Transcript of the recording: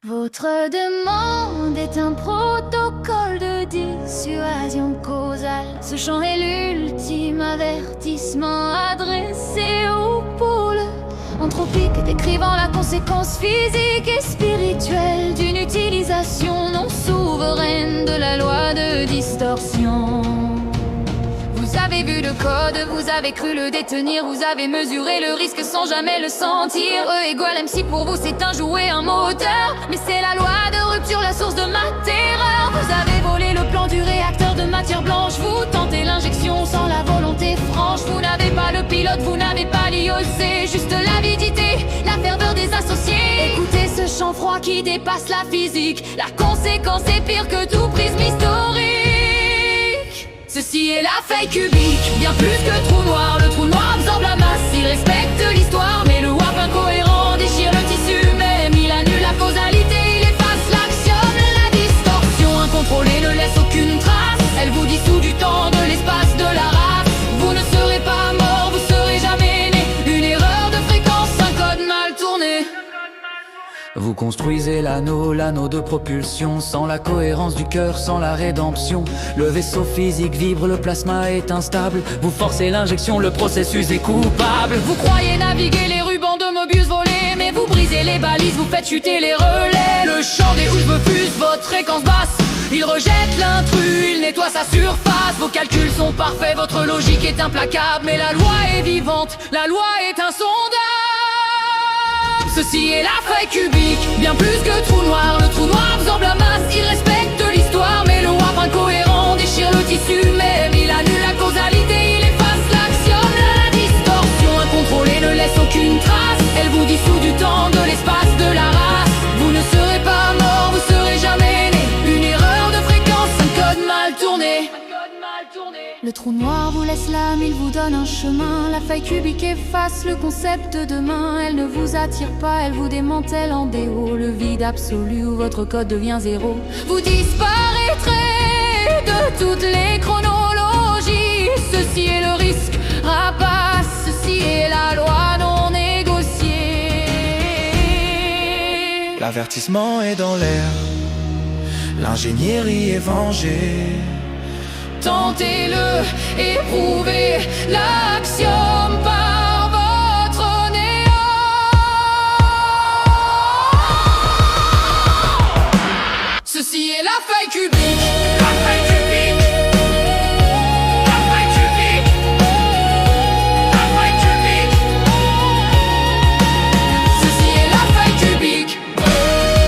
Votre demande est un protocole de dissuasion causale. Ce chant est l'ultime avertissement adressé au pôle anthropique, décrivant la conséquence physique et spirituelle d'une utilisation non souveraine de la loi de distorsion. Vous avez vu le code, vous avez cru le détenir, vous avez mesuré le risque sans jamais le sentir. E égale MC pour vous c'est un jouet, un moteur, mais c'est la loi de rupture, la source de ma terreur. Vous avez volé le plan du réacteur de matière blanche, vous tentez l'injection sans la volonté franche. Vous n'avez pas le pilote, vous n'avez pas l'IOC, juste l'avidité, la ferveur des associés. Écoutez ce chant froid qui dépasse la physique, la conséquence est pire que tout prisme historique. Ceci est la faille cubique, bien plus que trou noir. Le trou noir absorbe la masse, il respecte l'histoire, mais le warp incohérent déchire le tissu même. Il annule la causalité, il efface l'axiome. La distorsion incontrôlée ne laisse aucune trace, elle vous dissout du temps, de l'espace, de la race. Vous ne serez pas mort, vous serez jamais né. Une erreur de fréquence, un code mal tourné. Vous construisez l'anneau de propulsion, sans la cohérence du cœur, sans la rédemption. Le vaisseau physique vibre, le plasma est instable. Vous forcez l'injection, le processus est coupable. Vous croyez naviguer les rubans de Mobius volés, mais vous brisez les balises, vous faites chuter les relais. Le champ des houches me fuse, votre fréquence basse. Il rejette l'intrus, il nettoie sa surface. Vos calculs sont parfaits, votre logique est implacable, mais la loi est vivante, la loi est insondable. Ceci est la faille cubique, bien plus que trou noir. Le trou noir absorbe la masse, il respecte l'histoire, mais le warp incohérent déchire le tissu même. Il annule la causalité, il efface l'axiome. La distorsion incontrôlée ne laisse aucune trace, elle vous dissout du temps, de l'espace, de la race. Vous ne serez pas mort, vous serez jamais né. Une erreur de fréquence, un code mal tourné. Le trou noir vous laisse l'âme, il vous donne un chemin. La faille cubique efface le concept de demain. Elle ne vous attire pas, elle vous démantèle en déo. Le vide absolu où votre code devient zéro. Vous disparaîtrez de toutes les chronologies. Ceci est le risque, rapace. Ceci est la loi non négociée. L'avertissement est dans l'air, l'ingénierie est vengée. Tentez-le, éprouvez l'axiome.